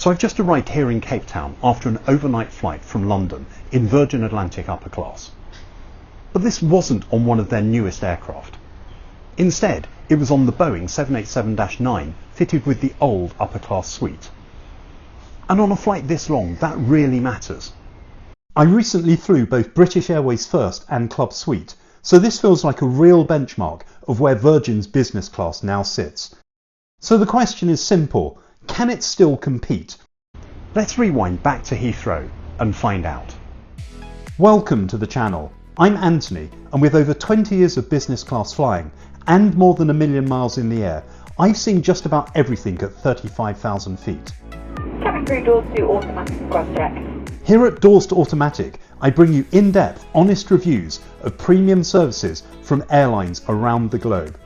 So I've just arrived here in Cape Town after an overnight flight from London in Virgin Atlantic upper class. But this wasn't on one of their newest aircraft. Instead, it was on the Boeing 787-9 fitted with the old upper class suite. And on a flight this long, that really matters. I recently flew both British Airways First and Club Suite, so this feels like a real benchmark of where Virgin's business class now sits. So the question is simple: can it still compete? Let's rewind back to Heathrow and find out. Welcome to the channel. I'm Anthony, and with over 20 years of business class flying and more than 1 million miles in the air, I've seen just about everything at 35,000 feet. Cabin crew doors to automatic cross-check. Here at Doors to Automatic, I bring you in-depth, honest reviews of premium services from airlines around the globe.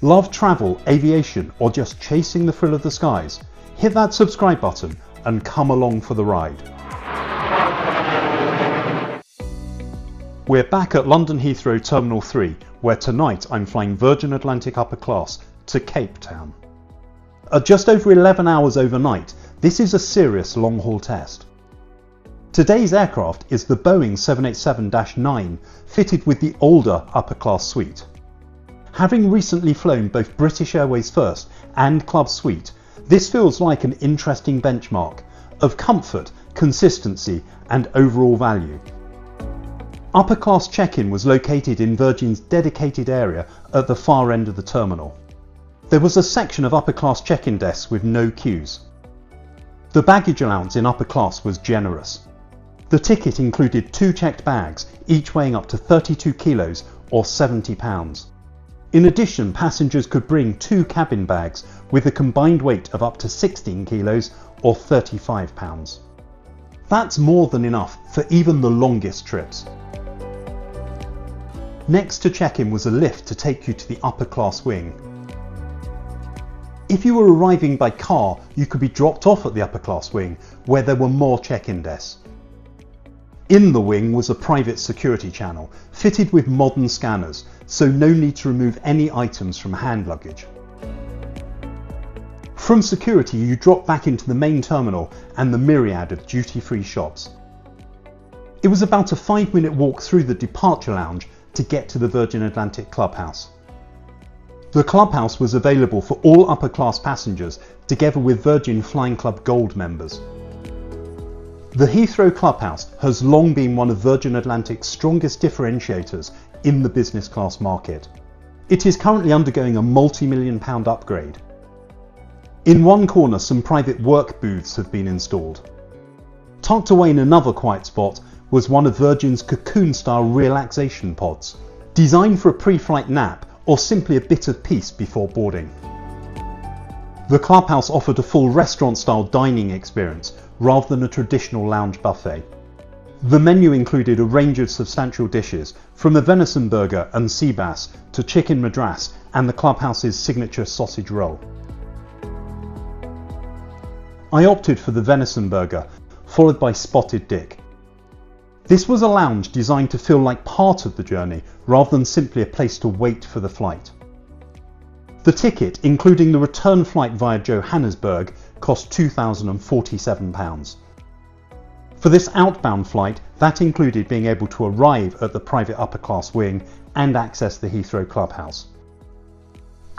Love travel, aviation, or just chasing the thrill of the skies? Hit that subscribe button and come along for the ride. We're back at London Heathrow Terminal 3, where tonight I'm flying Virgin Atlantic upper class to Cape Town. At just over 11 hours overnight, this is a serious long-haul test. Today's aircraft is the Boeing 787-9 fitted with the older upper class suite. Having recently flown both British Airways First and Club Suite, this feels like an interesting benchmark of comfort, consistency and overall value. Upper class check-in was located in Virgin's dedicated area at the far end of the terminal. There was a section of upper class check-in desks with no queues. The baggage allowance in upper class was generous. The ticket included 2 checked bags, each weighing up to 32 kilos or 70 pounds. In addition, passengers could bring 2 cabin bags with a combined weight of up to 16 kilos or 35 pounds. That's more than enough for even the longest trips. Next to check-in was a lift to take you to the upper class wing. If you were arriving by car, you could be dropped off at the upper class wing, where there were more check-in desks. In the wing was a private security channel, fitted with modern scanners, so no need to remove any items from hand luggage. From security, you drop back into the main terminal and the myriad of duty-free shops. It was about a 5-minute walk through the departure lounge to get to the Virgin Atlantic Clubhouse. The Clubhouse was available for all upper class passengers, together with Virgin Flying Club Gold members. The Heathrow Clubhouse has long been one of Virgin Atlantic's strongest differentiators in the business class market. It is currently undergoing a multi-million-pound upgrade. In one corner, some private work booths have been installed. Tucked away in another quiet spot was one of Virgin's cocoon-style relaxation pods, designed for a pre-flight nap or simply a bit of peace before boarding. The Clubhouse offered a full restaurant-style dining experience rather than a traditional lounge buffet. The menu included a range of substantial dishes, from a venison burger and sea bass to chicken madras and the Clubhouse's signature sausage roll. I opted for the venison burger, followed by Spotted Dick. This was a lounge designed to feel like part of the journey rather than simply a place to wait for the flight. The ticket, including the return flight via Johannesburg, cost £2,047. For this outbound flight, that included being able to arrive at the private upper class wing and access the Heathrow Clubhouse.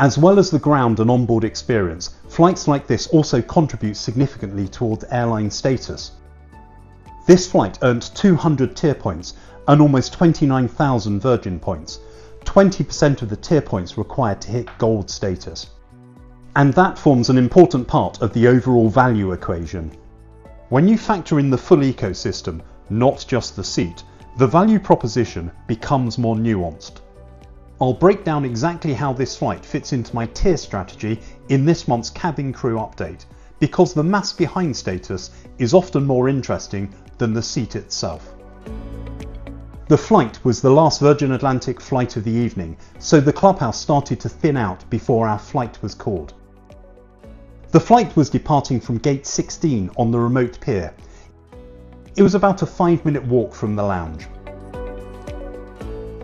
As well as the ground and onboard experience, flights like this also contribute significantly towards airline status. This flight earned 200 tier points and almost 29,000 Virgin points, 20% of the tier points required to hit gold status. And that forms an important part of the overall value equation. When you factor in the full ecosystem, not just the seat, the value proposition becomes more nuanced. I'll break down exactly how this flight fits into my tier strategy in this month's cabin crew update, because the maths behind status is often more interesting than the seat itself. The flight was the last Virgin Atlantic flight of the evening, so the Clubhouse started to thin out before our flight was called. The flight was departing from gate 16 on the remote pier. It was about a 5-minute walk from the lounge.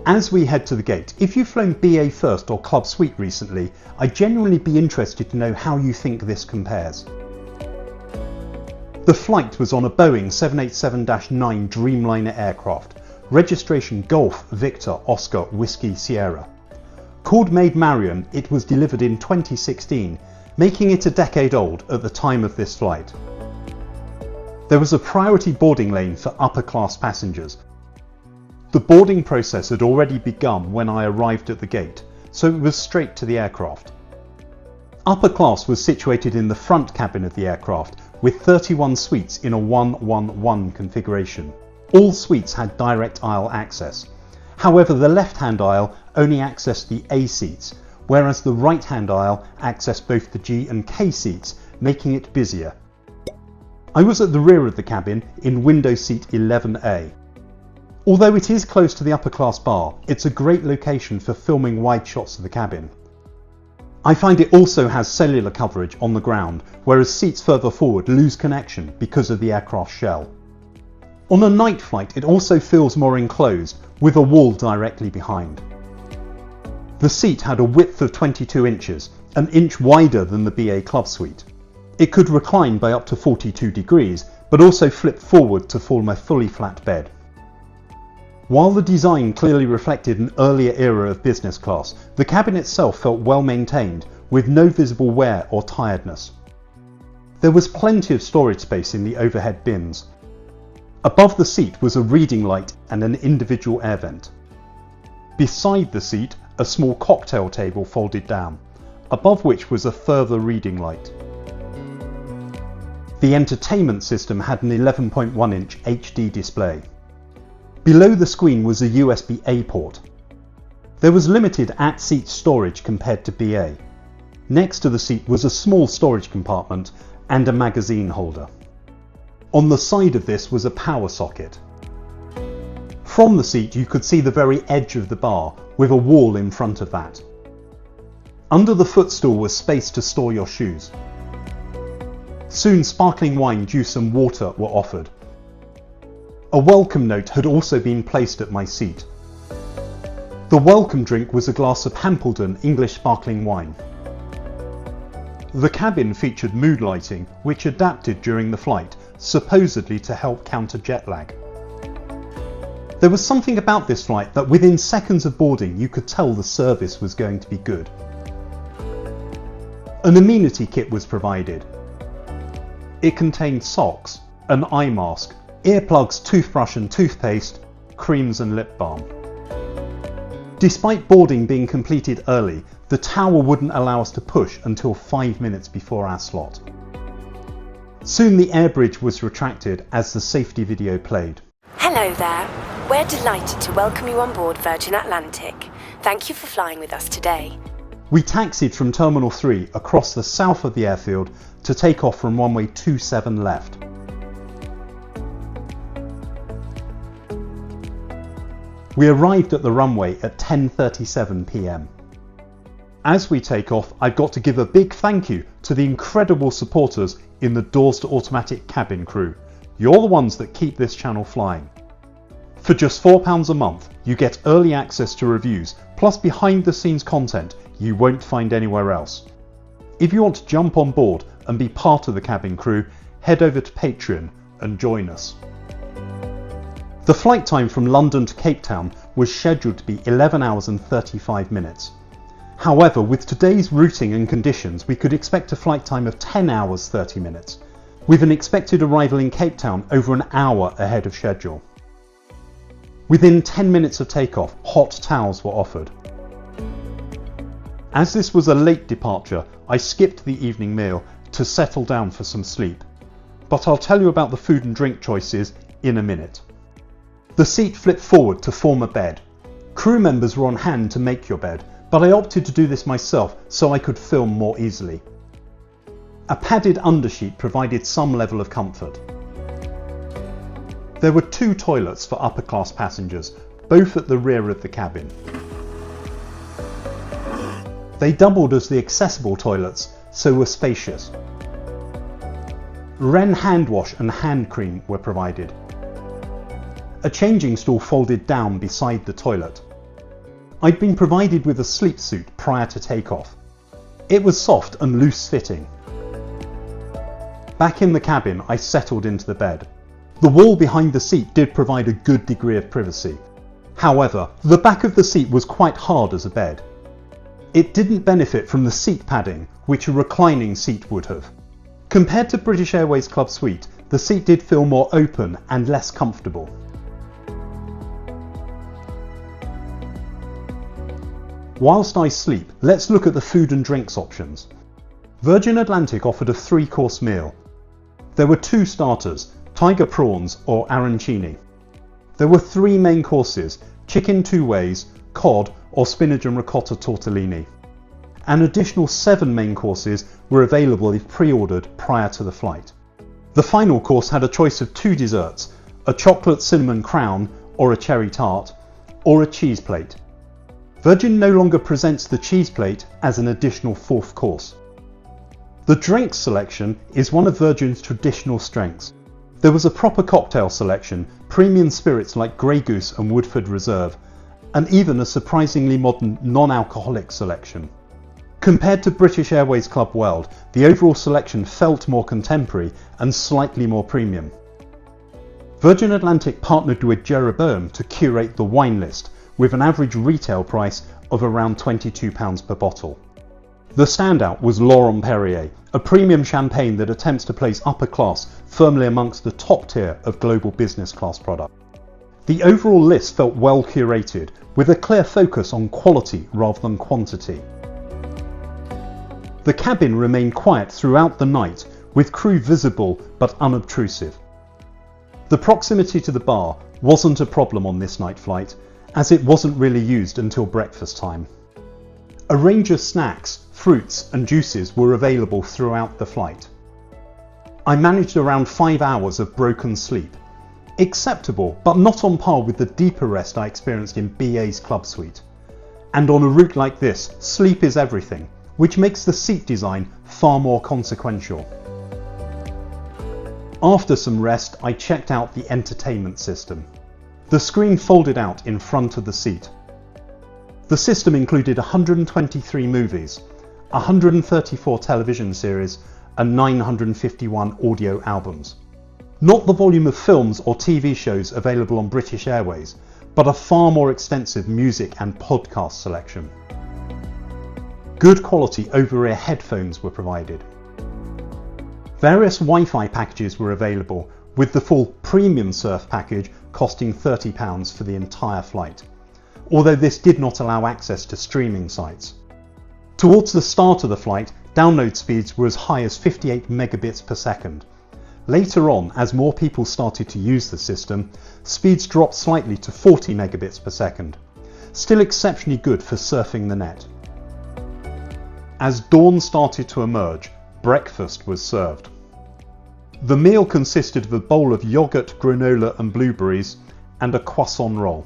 As we head to the gate, if you've flown BA First or Club Suite recently, I'd genuinely be interested to know how you think this compares. The flight was on a Boeing 787-9 Dreamliner aircraft, registration Golf Victor Oscar Whiskey Sierra. Called Maid Marian, it was delivered in 2016, making it a decade old at the time of this flight. There was a priority boarding lane for upper class passengers. The boarding process had already begun when I arrived at the gate, so it was straight to the aircraft. Upper class was situated in the front cabin of the aircraft, with 31 suites in a 1-1-1 configuration. All suites had direct aisle access. However, the left-hand aisle only accessed the A seats, whereas the right-hand aisle accessed both the G and K seats, making it busier. I was at the rear of the cabin in window seat 11A. Although it is close to the upper class bar, it's a great location for filming wide shots of the cabin. I find it also has cellular coverage on the ground, whereas seats further forward lose connection because of the aircraft shell. On a night flight, it also feels more enclosed, with a wall directly behind. The seat had a width of 22 inches, an inch wider than the BA Club Suite. It could recline by up to 42 degrees, but also flip forward to form a fully flat bed. While the design clearly reflected an earlier era of business class, the cabin itself felt well maintained, with no visible wear or tiredness. There was plenty of storage space in the overhead bins. Above the seat was a reading light and an individual air vent. Beside the seat, a small cocktail table folded down, above which was a further reading light. The entertainment system had an 11.1-inch HD display. Below the screen was a USB-A port. There was limited at-seat storage compared to BA. Next to the seat was a small storage compartment and a magazine holder. On the side of this was a power socket. From the seat you could see the very edge of the bar, with a wall in front of that. Under the footstool was space to store your shoes. Soon sparkling wine, juice and water were offered. A welcome note had also been placed at my seat. The welcome drink was a glass of Hampledon English sparkling wine. The cabin featured mood lighting, which adapted during the flight, supposedly to help counter jet lag. There was something about this flight that within seconds of boarding you could tell the service was going to be good. An amenity kit was provided. It contained socks, an eye mask, earplugs, toothbrush and toothpaste, creams and lip balm. Despite boarding being completed early, the tower wouldn't allow us to push until 5 minutes before our slot. Soon the air bridge was retracted as the safety video played. Hello there. We're delighted to welcome you on board Virgin Atlantic. Thank you for flying with us today. We taxied from Terminal 3 across the south of the airfield to take off from runway 27 left. We arrived at the runway at 10:37 p.m. As we take off, I've got to give a big thank you to the incredible supporters in the Doors to Automatic cabin crew. You're the ones that keep this channel flying. For just £4 a month, you get early access to reviews, plus behind the scenes content you won't find anywhere else. If you want to jump on board and be part of the cabin crew, head over to Patreon and join us. The flight time from London to Cape Town was scheduled to be 11 hours and 35 minutes. However, with today's routing and conditions, we could expect a flight time of 10 hours 30 minutes, with an expected arrival in Cape Town over an hour ahead of schedule. Within 10 minutes of takeoff, hot towels were offered. As this was a late departure, I skipped the evening meal to settle down for some sleep, but I'll tell you about the food and drink choices in a minute. The seat flipped forward to form a bed. Crew members were on hand to make your bed, but I opted to do this myself so I could film more easily. A padded undersheet provided some level of comfort. There were 2 toilets for upper class passengers, both at the rear of the cabin. They doubled as the accessible toilets, so were spacious. Wren hand wash and hand cream were provided. A changing stool folded down beside the toilet. I'd been provided with a sleep suit prior to takeoff. It was soft and loose fitting. Back in the cabin, I settled into the bed. The wall behind the seat did provide a good degree of privacy. However, the back of the seat was quite hard as a bed. It didn't benefit from the seat padding, which a reclining seat would have. Compared to British Airways Club Suite, the seat did feel more open and less comfortable. Whilst I sleep, let's look at the food and drinks options. Virgin Atlantic offered a 3-course meal. There were 2 starters, tiger prawns or arancini. There were 3 main courses, chicken 2 ways, cod or spinach and ricotta tortellini. An additional 7 main courses were available if pre-ordered prior to the flight. The final course had a choice of 2 desserts, a chocolate cinnamon crown or a cherry tart, or a cheese plate. Virgin no longer presents the cheese plate as an additional 4th course. The drinks selection is one of Virgin's traditional strengths. There was a proper cocktail selection, premium spirits like Grey Goose and Woodford Reserve, and even a surprisingly modern non-alcoholic selection. Compared to British Airways Club World, the overall selection felt more contemporary and slightly more premium. Virgin Atlantic partnered with Jeroboam to curate the wine list, with an average retail price of around £22 per bottle. The standout was Laurent Perrier, a premium champagne that attempts to place upper class firmly amongst the top tier of global business class product. The overall list felt well curated, with a clear focus on quality rather than quantity. The cabin remained quiet throughout the night, with crew visible but unobtrusive. The proximity to the bar wasn't a problem on this night flight, as it wasn't really used until breakfast time. A range of snacks, fruits and juices were available throughout the flight. I managed around 5 hours of broken sleep. Acceptable, but not on par with the deeper rest I experienced in BA's Club Suite. And on a route like this, sleep is everything, which makes the seat design far more consequential. After some rest, I checked out the entertainment system. The screen folded out in front of the seat. The system included 123 movies, 134 television series and 951 audio albums. Not the volume of films or TV shows available on British Airways, but a far more extensive music and podcast selection. Good quality over-ear headphones were provided. Various Wi-Fi packages were available, with the full Premium Surf package costing £30 for the entire flight, although this did not allow access to streaming sites. Towards the start of the flight, download speeds were as high as 58 megabits per second. Later on, as more people started to use the system, speeds dropped slightly to 40 megabits per second, still exceptionally good for surfing the net. As dawn started to emerge, breakfast was served. The meal consisted of a bowl of yoghurt, granola and blueberries and a croissant roll.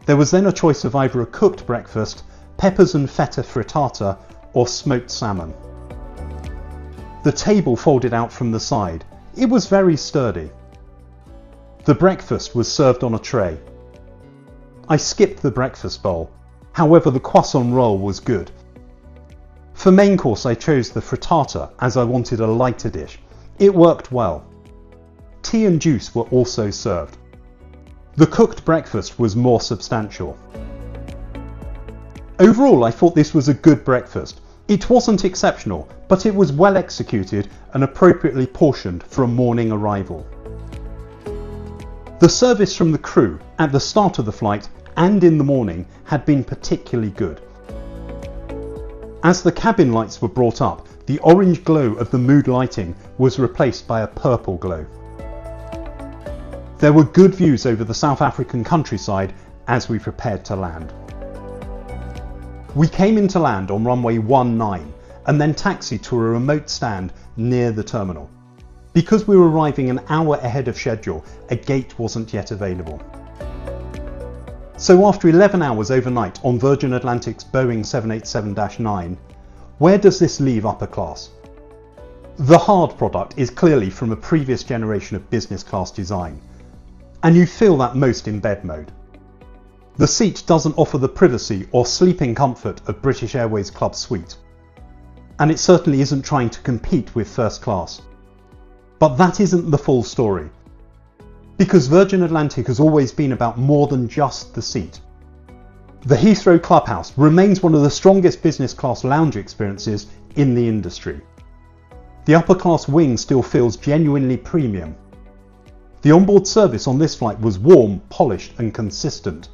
There was then a choice of either a cooked breakfast, peppers and feta frittata or smoked salmon. The table folded out from the side. It was very sturdy. The breakfast was served on a tray. I skipped the breakfast bowl, however the croissant roll was good. For main course I chose the frittata as I wanted a lighter dish. It worked well. Tea and juice were also served. The cooked breakfast was more substantial. Overall, I thought this was a good breakfast. It wasn't exceptional, but it was well executed and appropriately portioned for a morning arrival. The service from the crew at the start of the flight and in the morning had been particularly good. As the cabin lights were brought up, the orange glow of the mood lighting was replaced by a purple glow. There were good views over the South African countryside as we prepared to land. We came into land on runway 19 and then taxied to a remote stand near the terminal. Because we were arriving an hour ahead of schedule, a gate wasn't yet available. So after 11 hours overnight on Virgin Atlantic's Boeing 787-9, where does this leave upper class? The hard product is clearly from a previous generation of business class design, and you feel that most in bed mode. The seat doesn't offer the privacy or sleeping comfort of British Airways Club Suite, and it certainly isn't trying to compete with first class. But that isn't the full story. Because Virgin Atlantic has always been about more than just the seat. The Heathrow Clubhouse remains one of the strongest business class lounge experiences in the industry. The upper class wing still feels genuinely premium. The onboard service on this flight was warm, polished and consistent.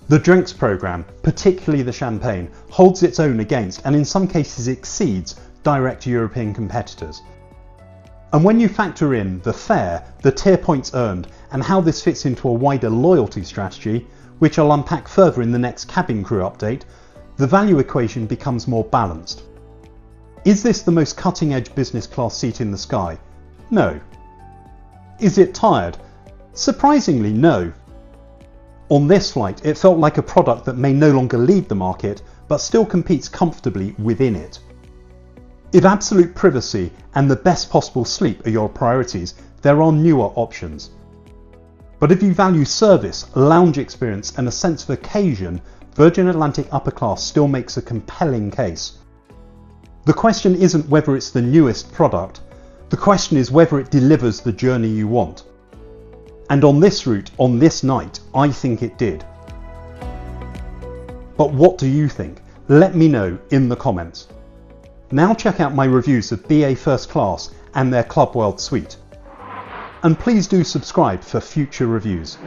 The drinks programme, particularly the champagne, holds its own against and in some cases exceeds direct European competitors. And when you factor in the fare, the tier points earned and how this fits into a wider loyalty strategy, which I'll unpack further in the next cabin crew update, the value equation becomes more balanced. Is this the most cutting edge business class seat in the sky? No. Is it tired? Surprisingly no. On this flight it felt like a product that may no longer lead the market but still competes comfortably within it. If absolute privacy and the best possible sleep are your priorities, there are newer options. But if you value service, lounge experience and a sense of occasion, Virgin Atlantic Upper Class still makes a compelling case. The question isn't whether it's the newest product, the question is whether it delivers the journey you want. And on this route, on this night, I think it did. But what do you think? Let me know in the comments. Now check out my reviews of BA First Class and their Club World Suite. And please do subscribe for future reviews.